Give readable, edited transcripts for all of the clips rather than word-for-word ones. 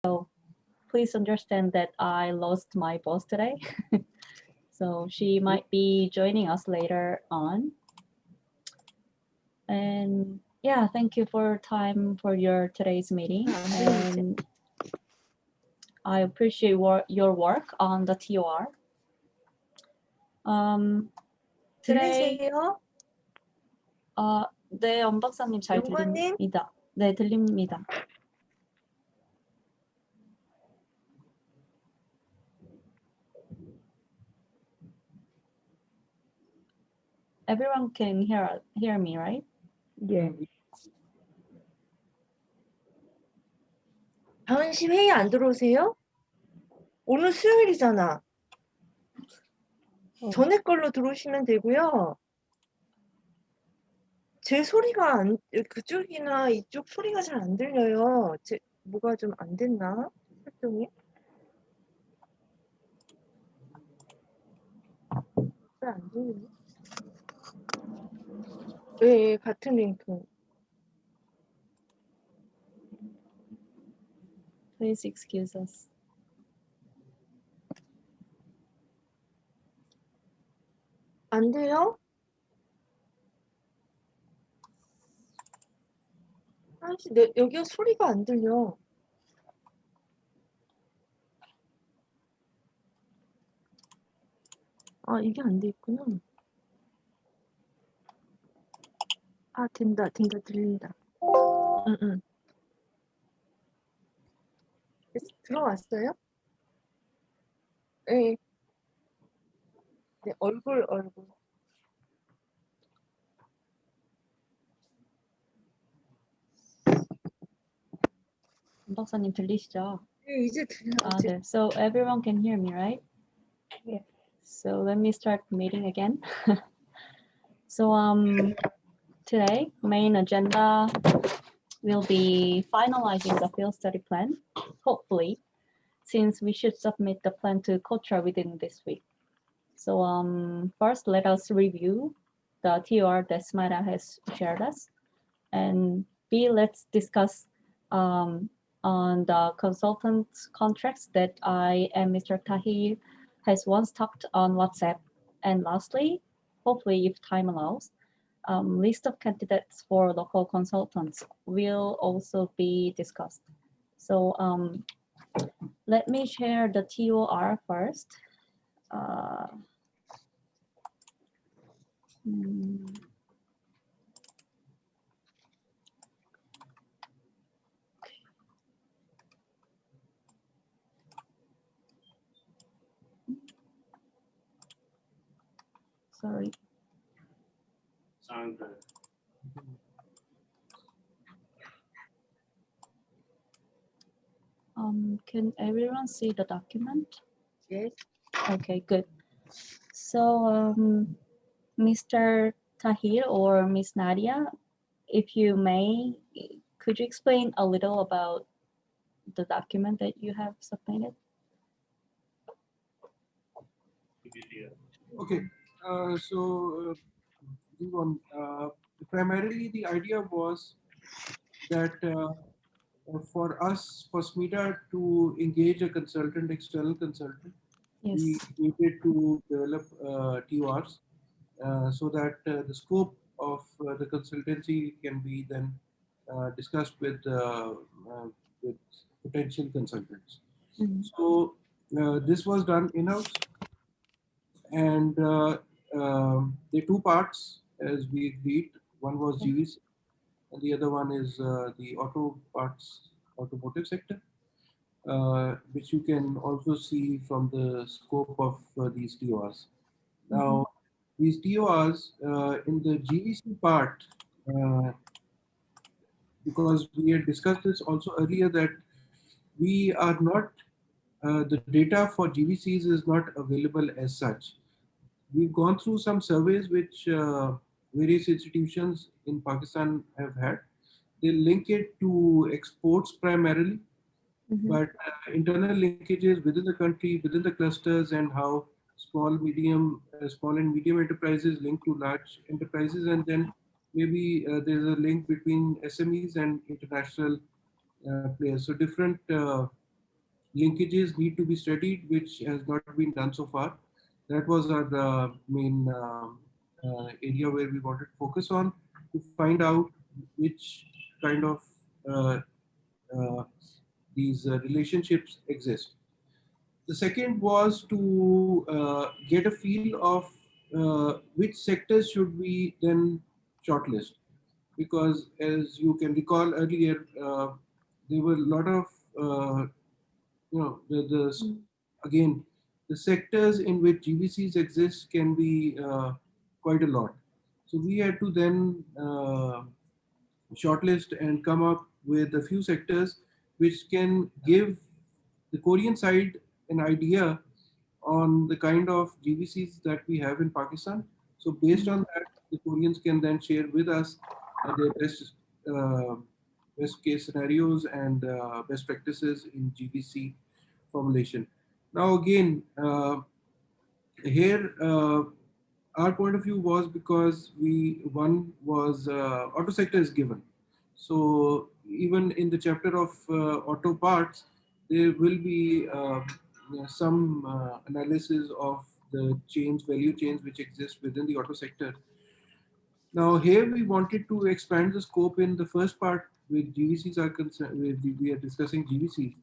So please understand that I lost my boss today. So she might be joining us later on. And yeah, thank you for time for your today's meeting. And I appreciate your work on the TOR. Today, 들리세요? 네, 엄 박사님 잘 용관님? 들립니다. 네, 들립니다. Everyone can hear me, right? 예. 다은 씨 회의 안 들어오세요? 오늘 수요일이잖아. 전에 걸로 들어오시면 되고요. 제 소리가 그쪽이나 이쪽 소리가 잘 안 들려요. 뭐가 좀 안 됐나? 설정이? 잘 안 들리네. 네, 같은 링크. Please excuse us. 안 돼요? 여기가 소리가 안 들려. 아, 이게 안 돼 있구나. 아, 된다, 들린다. 응. 들어왔어요? 네. 네, 얼굴. 엄 박사님 들리시죠? 네, 이제 들려요. 네. So everyone can hear me, right? Yeah. So let me start the meeting again. So today main agenda will be finalizing the field study plan, hopefully, since we should submit the plan to COTRA within this week. So first, let us review the TOR that Smita has shared us, and B, let's discuss on the consultant contracts that I and Mr. Tahir has once talked on WhatsApp. And lastly, hopefully if time allows, list of candidates for local consultants will also be discussed. So let me share the TOR first. Sorry. Sound good. Can everyone see the document? Yes. Okay, good. So, Mr. Tahir or Miss Nadia, if you may, could you explain a little about the document that you have submitted? Okay, primarily the idea was that for us, for SMETA to engage a consultant, external consultant, Yes. we needed to develop TORs so that the scope of the consultancy can be then discussed with potential consultants. Mhm. So this was done in-house, and there are two parts as we agreed. One was GVC, and the other one is the automotive sector, which you can also see from the scope of these TORs. Now, these TORs in the GVC part, because we had discussed this also earlier, that we are not, the data for GVCs is not available as such. We've gone through some surveys which various institutions in Pakistan have had. They link it to exports primarily, but internal linkages within the country, within the clusters, and how small and medium enterprises link to large enterprises, and then maybe there's a link between SMEs and international players. So different linkages need to be studied, which has not been done so far. That was our main area where we wanted to focus on to find out which kind of uh, uh, these relationships exist. The second was to get a feel of which sectors should we then shortlist, because as you can recall earlier, there were a lot of the again, the sectors in which GVCs exist can be quite a lot. So we had to then shortlist and come up with a few sectors which can give the Korean side an idea on the kind of GVCs that we have in Pakistan. So based on that, the Koreans can then share with us their uh, best case scenarios and best practices in GVC formulation. Now again, here our point of view was because one was auto sector is given. So even in the chapter of auto parts, there will be some analysis of the chains, value chains which exist within the auto sector. Now here we wanted to expand the scope in the first part with GVCs are concerned, we are discussing GVCs.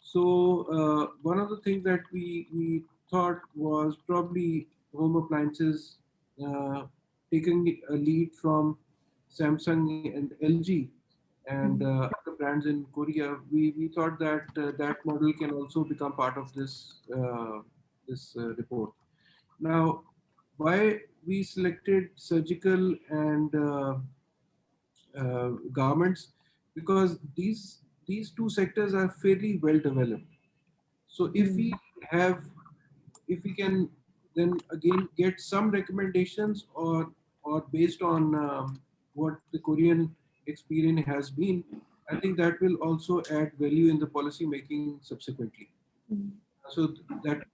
So one of the things that we thought was probably home appliances taking a lead from Samsung and LG and other brands in Korea. We thought that that model can also become part of this report. Now, why we selected surgical and garments, because these two sectors are fairly well developed. So have, if we can then again get some recommendations or based on what the Korean experience has been, I think that will also add value in the policy making subsequently. So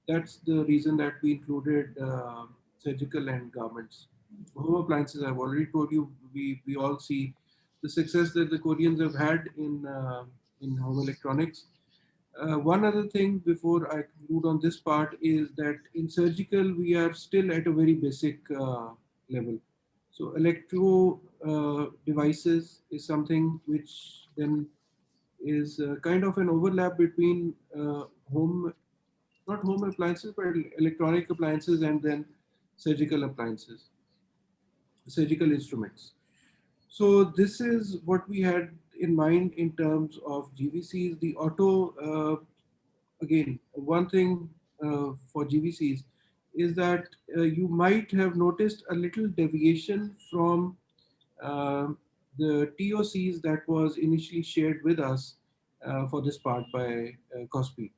that's the reason that we included surgical and garments. Home appliances, I've already told you, we all see the success that the Koreans have had in home electronics. One other thing before I conclude on this part is that in surgical we are still at a very basic level. So electro devices is something which then is kind of an overlap between home, not home appliances, but electronic appliances and then surgical appliances, surgical instruments. So this is what we had in mind in terms of GVCs. The auto, again, one thing for GVCs is that you might have noticed a little deviation from uh, the TOCs that was initially shared with us for this part by COSPI.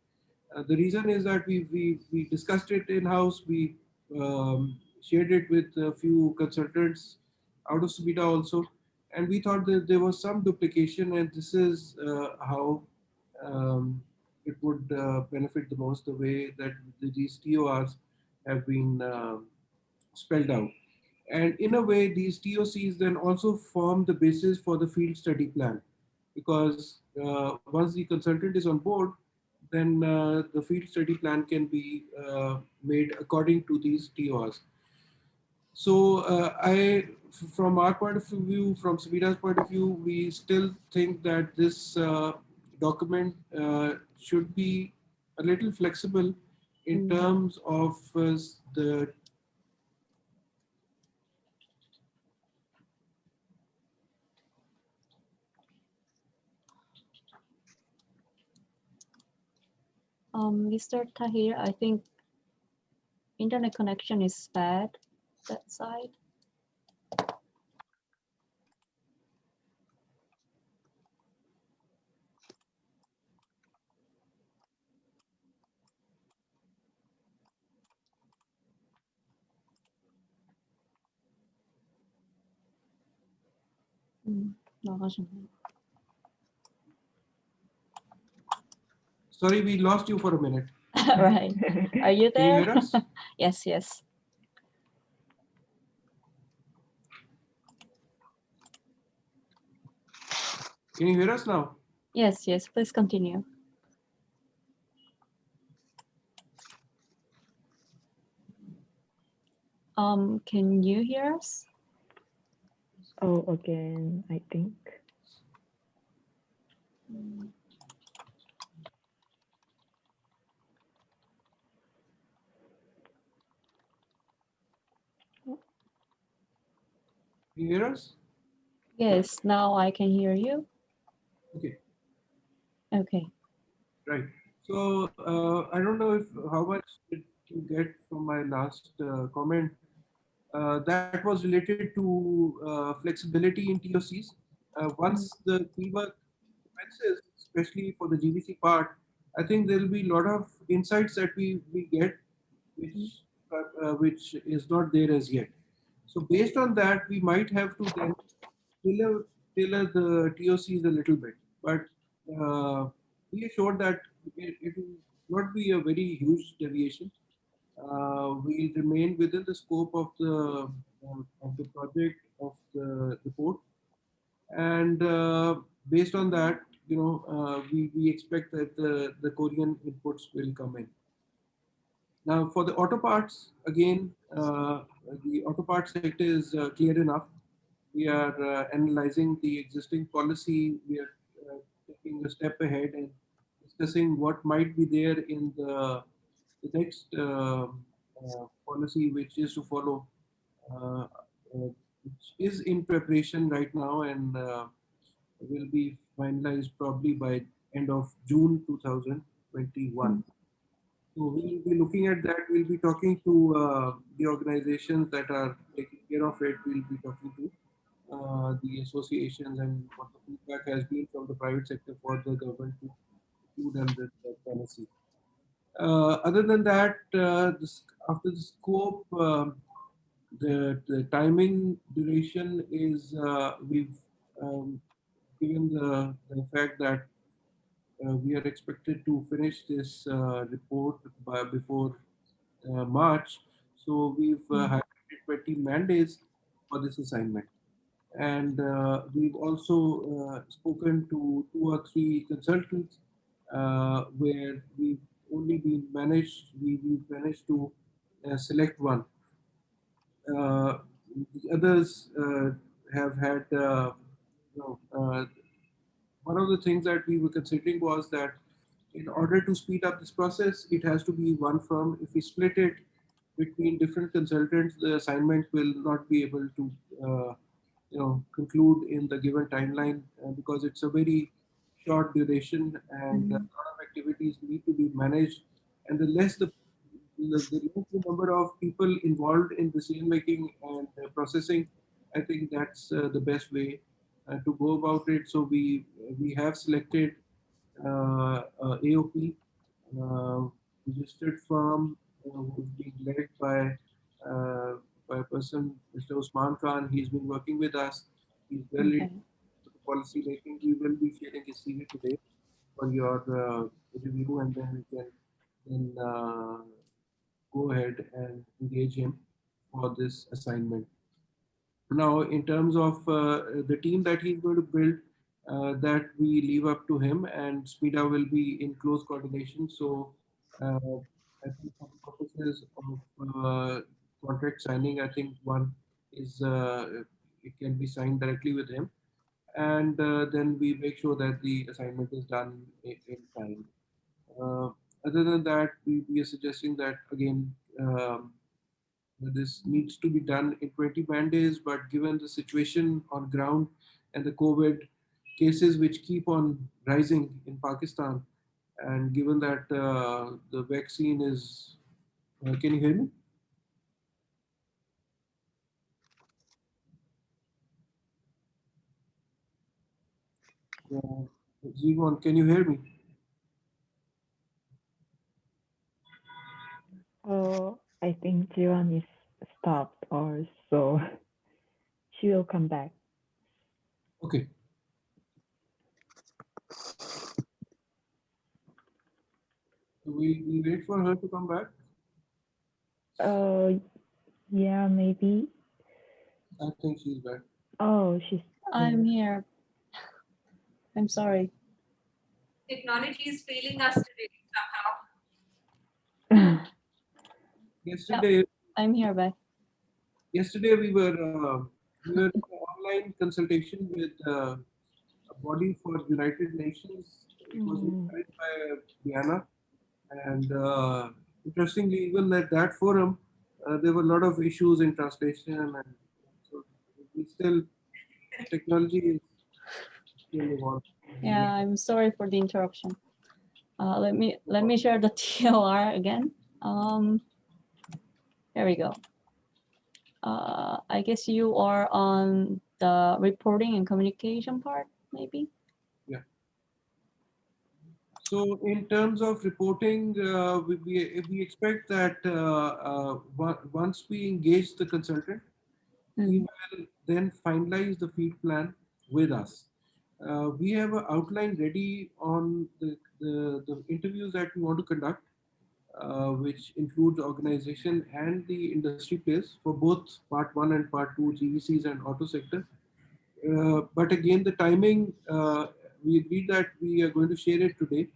The reason is that we discussed it in house. We shared it with a few consultants out of Subida also, and we thought that there was some duplication, and this is how um, it would benefit the most, the way that these TORs have been spelled out. And in a way, these TOCs then also form the basis for the field study plan, because once the consultant is on board, then the field study plan can be made according to these TORs. So from our point of view, from Savida's point of view, we still think that this document should be a little flexible in terms of the Mr. Tahir, I think internet connection is bad that side. 나가셨네요. Sorry, we lost you for a minute. Right. Are you Can you there? hear us? Yes, yes. Can you hear us now? Yes, yes. Please continue. Can you hear us? Oh, again, I think. You hear us? Yes, now I can hear you. Okay, Okay. right. So I don't know if how much did you get from my last comment. That was related to flexibility in TOCs. Once the fieldwork commences, especially for the GVC part, I think there will be a lot of insights that we get, which is not there as yet. So based on that, we might have to then tailor tailor the TOCs a little bit, but uh, be assured that it will not be a very huge deviation. Will remain within the scope of the project of the report, and based on that, we expect that the Korean inputs will come in. Now, for the auto parts, again, the auto parts sector is clear enough. We are analyzing the existing policy. We are taking a step ahead and discussing what might be there in the next policy, which is to follow, uh, which is in preparation right now and will be finalized probably by end of June 2021. So we will be looking at that. We'll be talking to the organizations that are taking care of it. We'll be talking to the associations and what the feedback has been from the private sector for the government to include under the policy. Other than that, after the scope, the timing duration is we've um, given the fact that we are expected to finish this report by before March. So we've highlighted 20 mandates for this assignment. And we've also spoken to 2 or 3 consultants where we've managed to select one. The others have had, you know, one of the things that we were considering was that in order to speed up this process, it has to be one firm. If we split it between different consultants, the assignment will not be able to, conclude in the given timeline because it's a very short duration and a lot of activities need to be managed. And the less the number of people involved in decision making and processing, I think that's the best way to go about it. So we have selected AOP, uh, registered firm, who's being led by a person, Mr. Usman Khan. He's been working with us. He's well Okay. into the policy making. We will be sharing his CV today for your review, and then we can then go ahead and engage him for this assignment. Now, in terms of the team that he's going to build, that we leave up to him, and SPIDA will be in close coordination. So, I think for the purposes of contract signing, I think one is it can be signed directly with him, and then we make sure that the assignment is done in time. Uh, Other than that, we are suggesting that again. This needs to be done in 20 man days, but given the situation on ground and the COVID cases which keep on rising in Pakistan, and given that the vaccine is, can you hear me? Uh, Zevon, can you hear me? Oh, I think Jiwan is stopped or so. She will come back. Okay. So we wait for her to come back. Yeah, maybe. I think she's back. Oh, she's I'm here. I'm sorry. Technology is failing us today somehow. here. Yesterday, I'm here, Beth. yesterday we were in online consultation with a body for United Nations. It was organized by Diana, and interestingly, even at that forum, there were a lot of issues in translation, and so we still technology is still evolving. Yeah, I'm sorry for the interruption. Let me share the TOR again. Here we go. I guess you are on the reporting and communication part, maybe. So in terms of reporting, we expect that once we engage the consultant, he will then finalize the field plan with us. We have an outline ready on the interviews that we want to conduct, which includes organization and the industry players for both part 1 and part 2, GVCs and auto sector. But again, the timing, we agreed that we are going to share it today.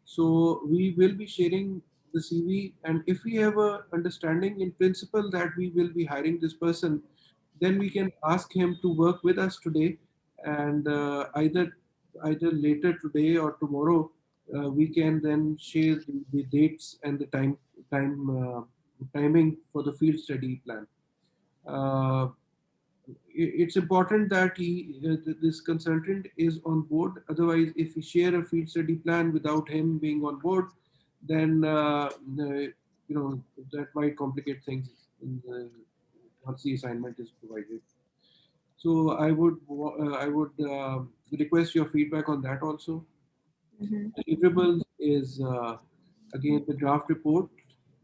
So we will be sharing the CV, and if we have a understanding in principle that we will be hiring this person, then we can ask him to work with us today, and either later today or tomorrow, we can then share the dates and the timing for the field study plan. Uh, it's important that this consultant is on board. Otherwise, if we share a field study plan without him being on board, then that might complicate things once the assignment is provided. So I would request your feedback on that also. Deliverables is again the draft report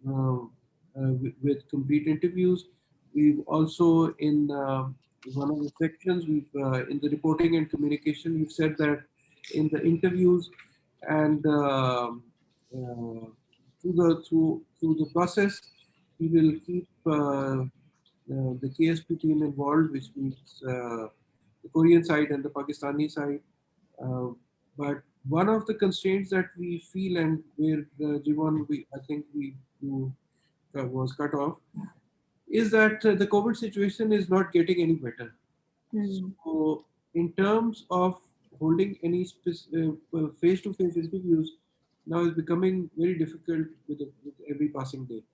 with complete interviews. We've also in one of the sections in the reporting and communication we've said that in the interviews and through the process we will keep the KSP team involved, which means the Korean side and the Pakistani side. Uh, but one of the constraints that we feel and where Jivon, I think was cut off, is that the COVID situation is not getting any better. So in terms of holding any face-to-face interviews, now is becoming very difficult with every passing day.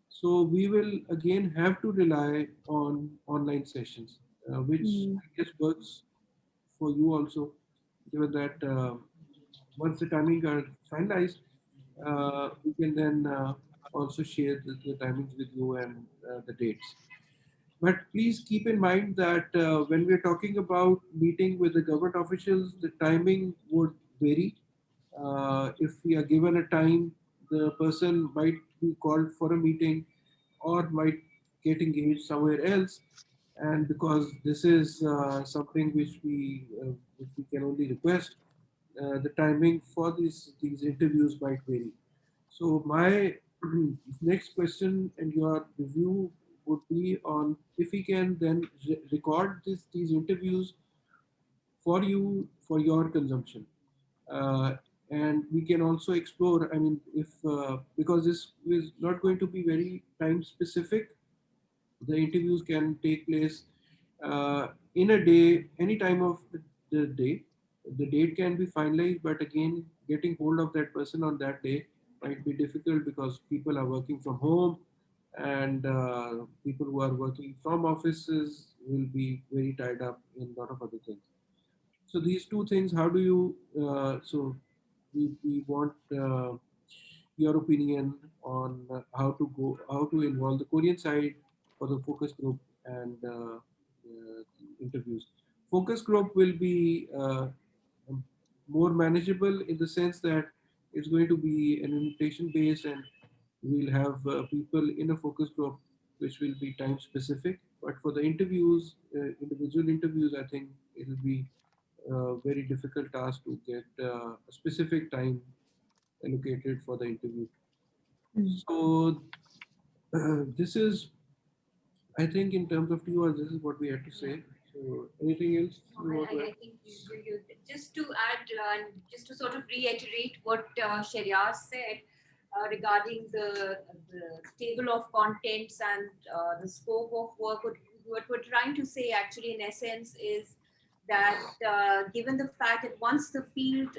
So we will again have to rely on online sessions, which I guess works for you also, given that once the timing are finalized, we can then also share the timings with you and the dates. But please keep in mind that when we're talking about meeting with the government officials, the timing would vary. If we are given a time, the person might be called for a meeting or might get engaged somewhere else. And because this is something which we can only request, the timing for these interviews might vary. So my next question and your review would be on if we can then record these interviews for you for your consumption. Uh, and we can also explore, I mean, if because this is not going to be very time specific, the interviews can take place in a day, any time of the day. The date can be finalized, but again, getting hold of that person on that day might be difficult because people are working from home and people who are working from offices will be very tied up in a lot of other things. So these two things, how do you, we want your opinion on how to involve the Korean side for the focus group and interviews. Focus group will be more manageable in the sense that it's going to be an invitation based and we'll have people in a focus group which will be time specific. But for the interviews, individual interviews, I think it will be a very difficult task to get a specific time allocated for the interview. So this is, I think, in terms of 2 hours, this is what we had to say. So anything else? You want to I add? think just to add, just to sort of reiterate what Shariar said, regarding the table of contents and the scope of work. What we're trying to say actually in essence is that given the fact that once the field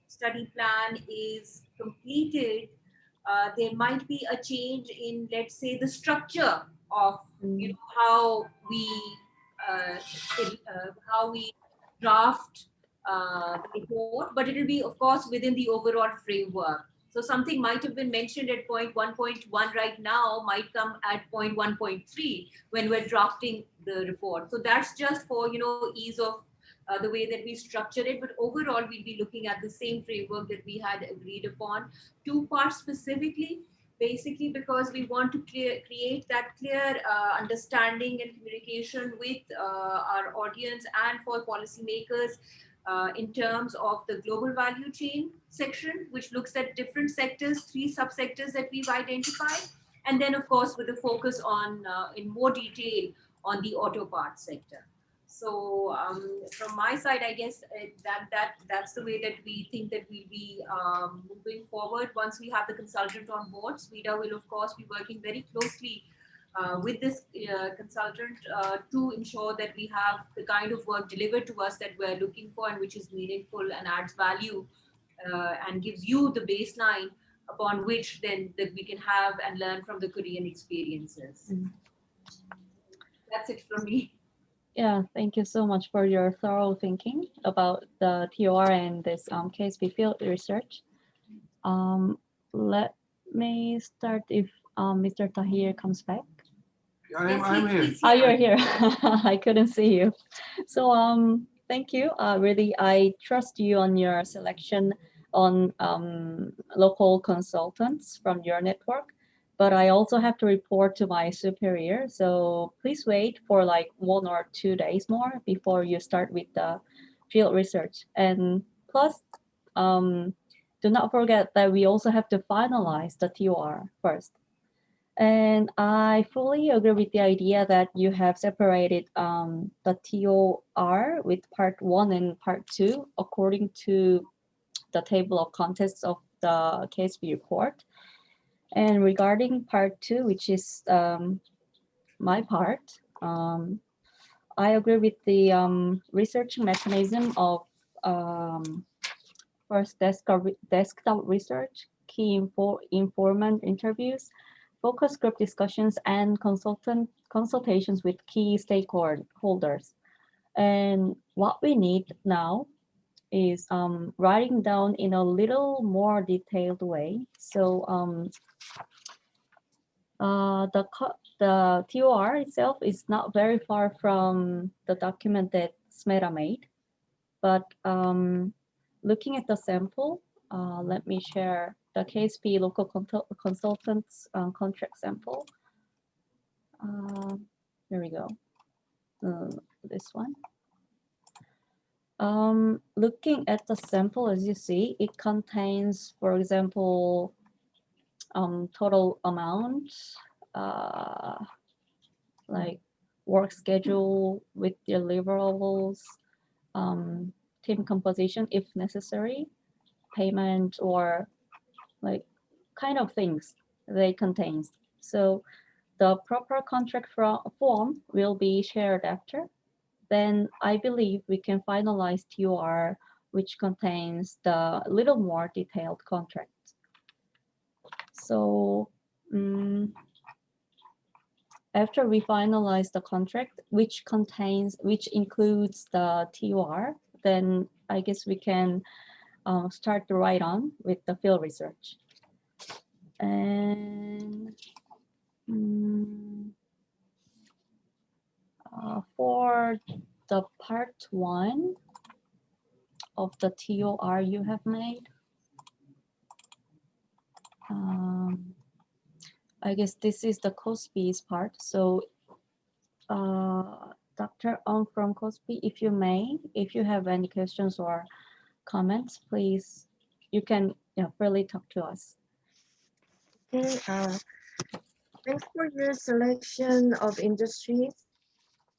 study plan is completed, there might be a change in, let's say, the structure of how we uh, how we draft the report, but it will be, of course, within the overall framework. So something might have been mentioned at point 1.1 right now might come at point 1.3 when we're drafting the report. So that's just for ease of the way that we structure it. But overall, we'll be looking at the same framework that we had agreed upon. Two parts specifically, basically because we want to create that clear understanding and communication with our audience and for policymakers in terms of the global value chain section, which looks at different sectors, 3 subsectors that we've identified, and then of course with a focus on in more detail on the auto parts sector. So from my side, I guess that's the way that we think that we'll be moving forward. Once we have the consultant on board, SMETA will of course be working very closely with this consultant to ensure that we have the kind of work delivered to us that we're looking for and which is meaningful and adds value and gives you the baseline upon which then that we can have and learn from the Korean experiences. That's it from me. Yeah, thank you so much for your thorough thinking about the TOR and this KSP field research. Let me start if Mr. Tahir comes back. I'm here. He's Oh, you're here. I couldn't see you. So thank you. Really, I trust you on your selection on local consultants from your network. But I also have to report to my superior. So please wait for like 1 or 2 days more before you start with the field research. And plus, do not forget that we also have to finalize the TOR first. And I fully agree with the idea that you have separated the TOR with part 1 and part 2 according to the table of contents of the KSP report. And regarding part 2, which is my part, I agree with the research mechanism of first desktop research, key informant interviews, focus group discussions, and consultations with key stakeholders. And what we need now is writing down in a little more detailed way. So the TOR itself is not very far from the document that SMETA made, but looking at the sample, let me share the KSP local consultants contract sample. Here we go, this one. Looking at the sample, as you see, it contains, for example, total amount, like work schedule with deliverables, team composition if necessary, payment, or like kind of things they contain. So the proper contract form will be shared after. Then I believe we can finalize TOR, which contains the little more detailed contract. So after we finalize the contract, which includes the TOR, then I guess we can start to write on with the field research. And for the part 1 of the TOR you have made, I guess this is the COSPI's part. So Dr. Ong from COSPI, if you have any questions or comments, please, you can freely talk to us. Okay, thanks for your selection of industries.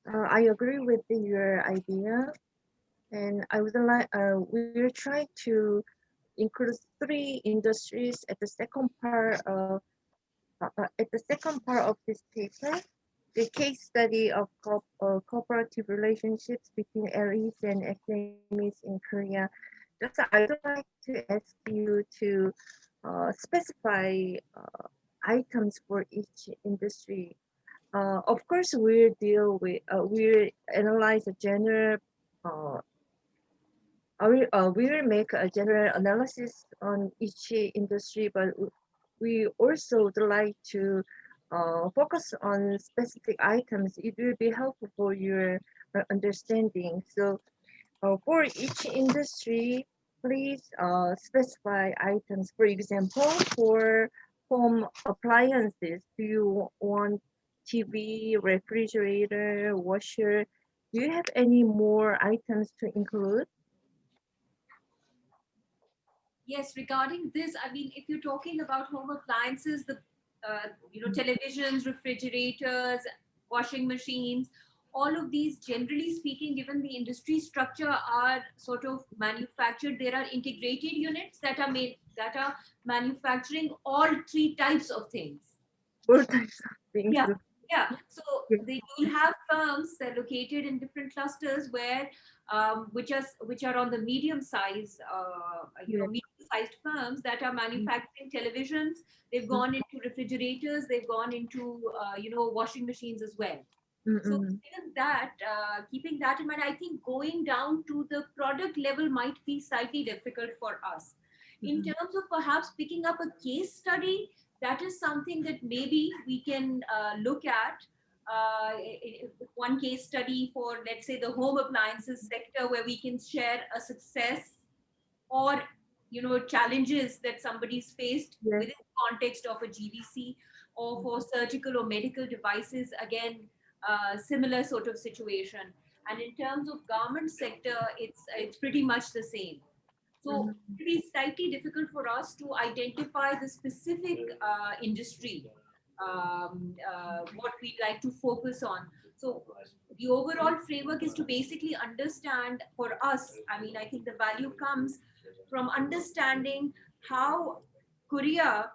I agree with your idea, and I would like we'll try to includes 3 industries at the second part of this paper. The case study of cooperative relationships between elites and SMEs in Korea. Just I would like to ask you to specify items for each industry. Of course, we'll analyze a general, we will make a general analysis on each industry, but we also would like to focus on specific items. It will be helpful for your understanding. So for each industry, please specify items. For example, for home appliances, do you want TV, refrigerator, washer? Do you have any more items to include? Yes, regarding this, I mean, if you're talking about home appliances, the televisions, refrigerators, washing machines, all of these, generally speaking, given the industry structure, are sort of manufactured. There are integrated units that are manufacturing all 3 types of things. All types of things. Yeah. Yeah, so Yeah. you'll have firms that are located in different clusters where, which are on the medium size, medium-sized firms that are manufacturing televisions. They've gone into refrigerators. They've gone into washing machines as well. So given that, keeping that in mind, I think going down to the product level might be slightly difficult for us. In terms of perhaps picking up a case study, that is something that maybe we can look at. One case study for, let's say, the home appliances sector, where we can share a success or challenges that somebody's faced Yes. within the context of a GVC, or for surgical or medical devices, again, similar sort of situation. And in terms of garment sector, it's pretty much the same. So it will be slightly difficult for us to identify the specific industry, what we'd like to focus on. So the overall framework is to basically understand for us, I mean, I think the value comes from understanding how Korean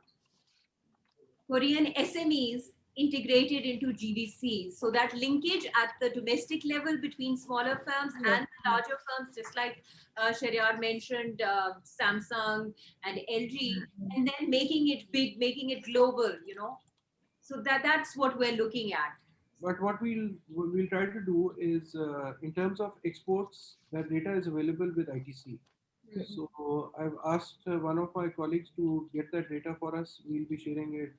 SMEs integrated into GVCs. So that linkage at the domestic level between smaller firms and the larger firms, just like Shariar mentioned, Samsung and LG, and then making it big, making it global, So that's what we're looking at. But what we'll try to do is, in terms of exports, that data is available with ITC. So I've asked one of my colleagues to get that data for us. We'll be sharing it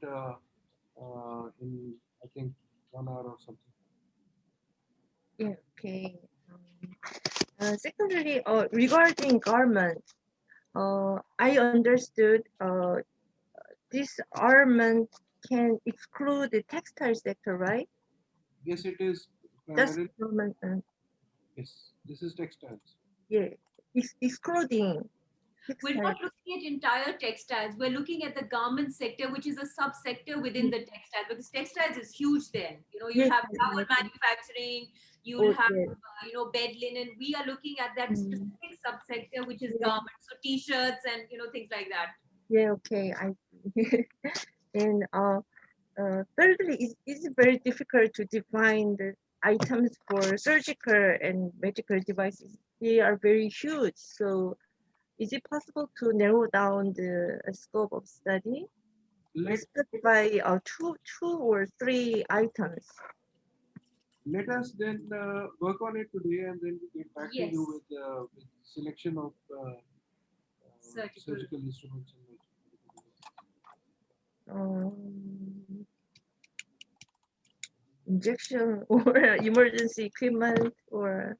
in, I think, 1 hour or something. Yeah, okay. Secondly, regarding garment, I understood this garment can exclude the textile sector, right? Yes, it is. Just Primarily, garment, yes, this is textiles. yeah, excluding We're textile. not looking at entire textiles. We're looking at the garment sector, which is a subsector within the textile, because textiles is huge then. You Yes, have yes, towel yes. manufacturing, you'll have, yes. bed linen. We are looking at that specific subsector, which is Yeah. garments, so t-shirts and, things like that. Yeah, okay. And thirdly, it's very difficult to define the items for surgical and medical devices. They are very huge. So is it possible to narrow down the scope of study? Let, Specify two or 3 items. let us then work on it today, and then we get back to you with selection of surgical instruments and Injection or emergency equipment, or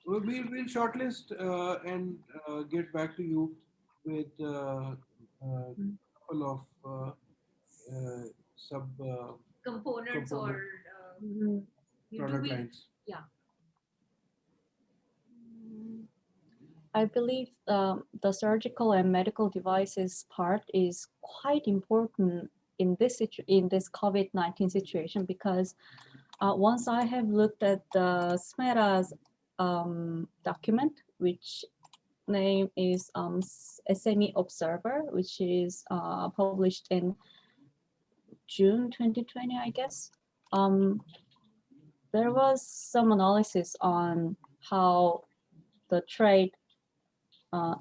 we'll shortlist and get back to you with a couple of sub Components or product lines. Yeah. I believe the surgical and medical devices part is quite important in this COVID-19 situation, because once I have looked at the SMETA's document, which name is SME Observer, which is published in June 2020, I guess. There was some analysis on how the trade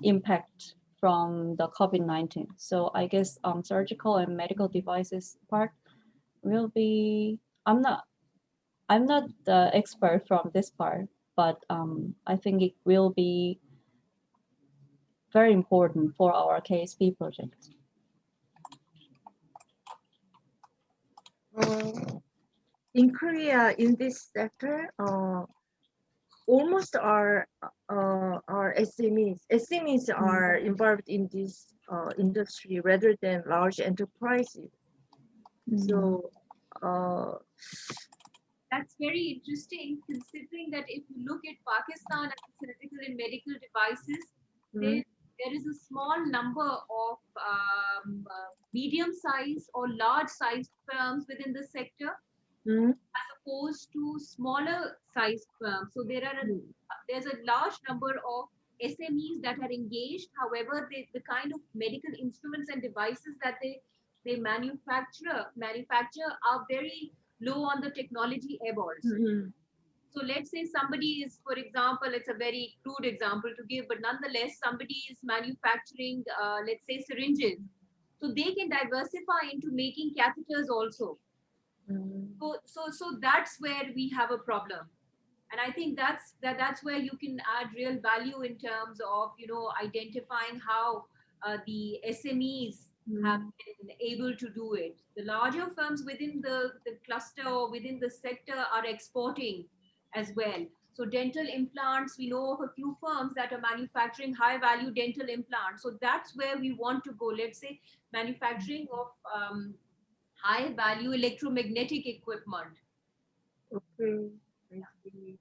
impact from the COVID-19. So I guess surgical and medical devices part will be, I'm not the expert from this part, but I think it will be very important for our KSP project. In Korea, in this sector, almost our SMEs. SMEs are involved in this industry rather than large enterprises. So That's very interesting, considering that if you look at Pakistan and surgical and medical devices, there is a small number of medium-sized or large-sized firms within the sector, as opposed to smaller-sized firms. So there's a large number of SMEs that are engaged. However, the kind of medical instruments and devices that they manufacture are very low on the technology eyeballs. So let's say somebody is, for example, it's a very crude example to give, but nonetheless, somebody is manufacturing, let's say, syringes. So they can diversify into making catheters also. So that's where we have a problem. And I think that's where you can add real value in terms of, identifying how the SMEs have been able to do it. The larger firms within the cluster or within the sector are exporting as well. So dental implants, we know of a few firms that are manufacturing high value dental implants. So that's where we want to go. Let's say manufacturing of high value electromagnetic equipment. Okay. I see.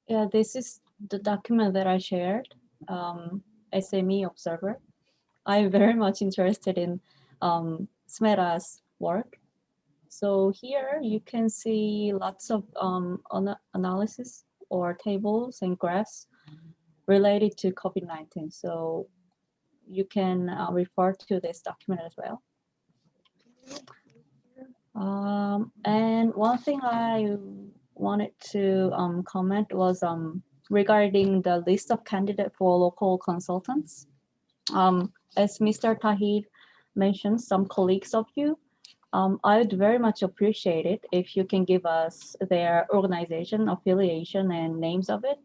Yeah, this is the document that I shared, SME Observer. I'm very much interested in Smeta's work. So here you can see lots of analysis or tables and graphs related to COVID-19. So you can refer to this document as well. And one thing I wanted to comment was regarding the list of candidates for local consultants. As Mr. Tahir mentioned, some colleagues of you, I would very much appreciate it if you can give us their organization, affiliation, and names of it,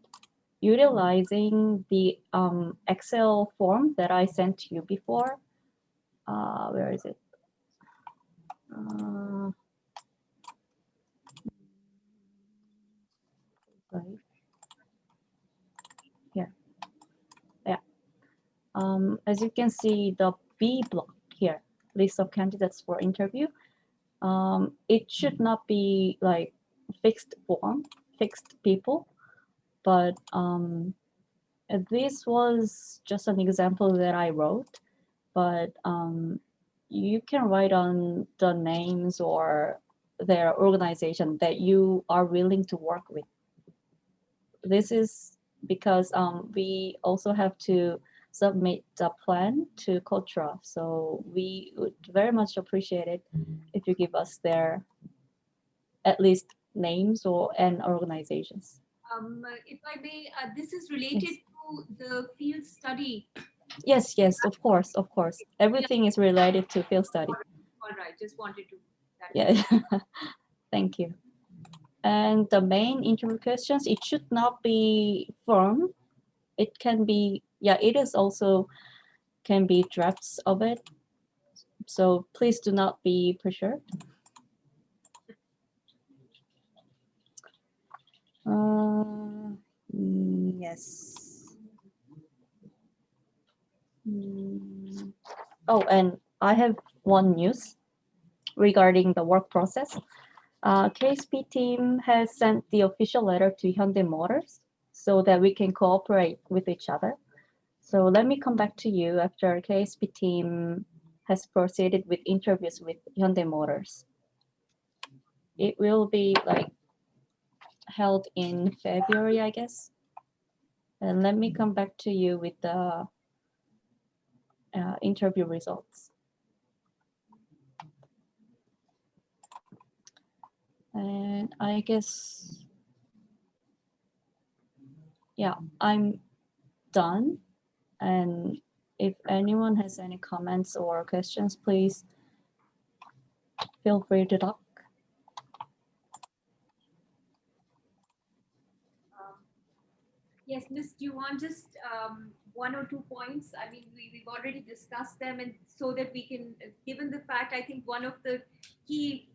utilizing the Excel form that I sent to you before. Where is it? Here. Yeah. As you can see, the B block here, list of candidates for interview. It should not be like fixed form, fixed people, but this was just an example that I wrote, but you can write on the names or their organization that you are willing to work with. This is because we also have to submit the plan to Kotra. So we would very much appreciate it if you give us their at least names and organizations. If I may, this is related to the field study. Yes, of course. Everything is related to field study. All right, just wanted to. Yeah, thank you. And the main interview questions, it should not be firm. It can be, it is also can be drafts of it. So please do not be pressured. Yes. Oh, and I have one news regarding the work process. KSP team has sent the official letter to Hyundai Motors so that we can cooperate with each other. So let me come back to you after KSP team has proceeded with interviews with Hyundai Motors. It will be like held in February, I guess. And let me come back to you with the interview results. And I guess, yeah, I'm done. And if anyone has any comments or questions, please feel free to talk. Yes, Ms. Do you want just one or 2 points? I mean, we've already discussed them, and so that we can, given the fact, I think one of the key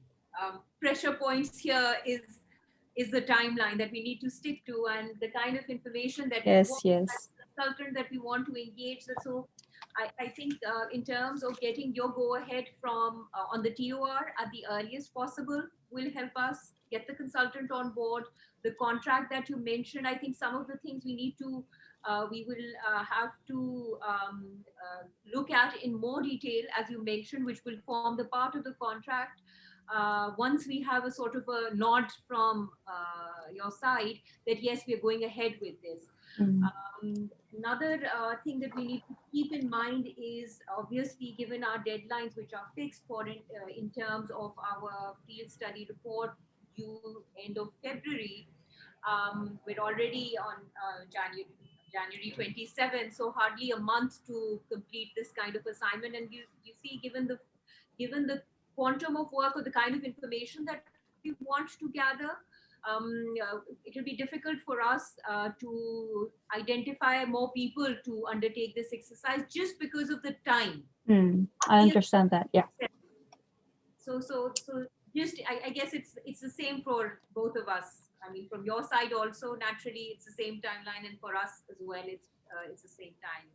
pressure points here is the timeline that we need to stick to, and the kind of information that we Yes, want, yes. as a consultant that we want to engage. So I think in terms of getting your go ahead from on the TOR at the earliest possible will help us get the consultant on board. The contract that you mentioned, I think some of the things we need to, we will have to look at in more detail, as you mentioned, which will form the part of the contract. Once we have a sort of a nod from your side that yes, we are going ahead with this. Another thing that we need to keep in mind is obviously, given our deadlines, which are fixed for in terms of our field study report due end of February, we're already on January 27, so hardly a month to complete this kind of assignment. And you see, given the quantum of work or the kind of information that we want to gather, it will be difficult for us to identify more people to undertake this exercise just because of the time. I understand that. Yeah. So just I guess it's the same for both of us. I mean, from your side also, naturally, it's the same timeline, and for us as well, it's the same timeline.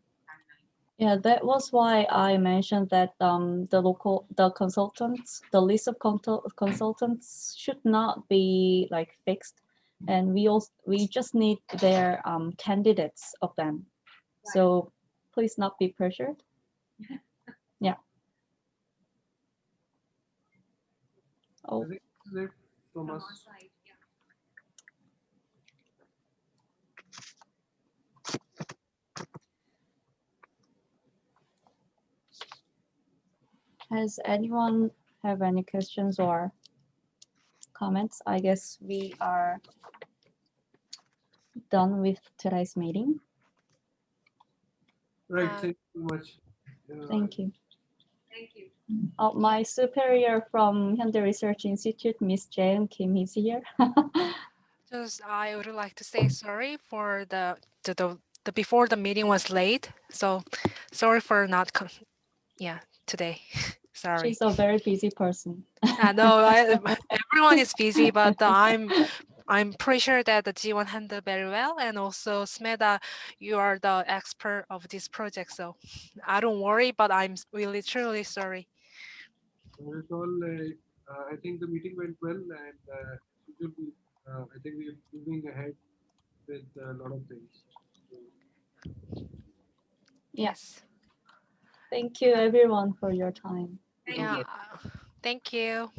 Yeah, that was why I mentioned that the consultants, the list of consultants should not be like fixed, and we just need their candidates of them. Right. So please not be pressured. Yeah. Oh, I think that's it from From us. our side, yeah. has anyone have any questions or comments? I guess we are done with today's meeting. Right. Thank you so much. Thank you. Thank you. My superior from Hyundai Research Institute, Ms. Jae Kim, is here. Just I would like to say sorry for the before the meeting was late. So sorry for not today. Sorry. She's a very busy person. I know everyone is busy, but I'm pretty sure that the G1 handled very well, and also Smeda, you are the expert of this project, so I don't worry, but I'm really truly sorry. It's all, I think the meeting went well, and I think we're moving ahead with a lot of things. Yes. Thank you everyone for your time. Thank Yeah, you. thank you.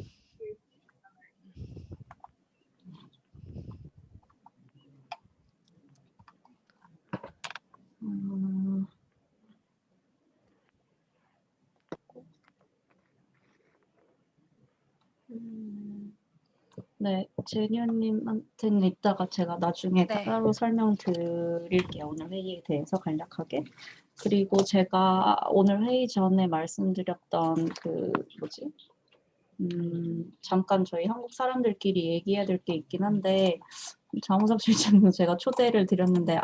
네, 제니언님한테는 이따가 제가 나중에 네. 따로 설명드릴게요. 오늘 회의에 대해서 간략하게. 그리고 제가 오늘 회의 전에 말씀드렸던 잠깐 저희 한국 사람들끼리 얘기해야 될 게 있긴 한데, 장우석 실장님 제가 초대를 드렸는데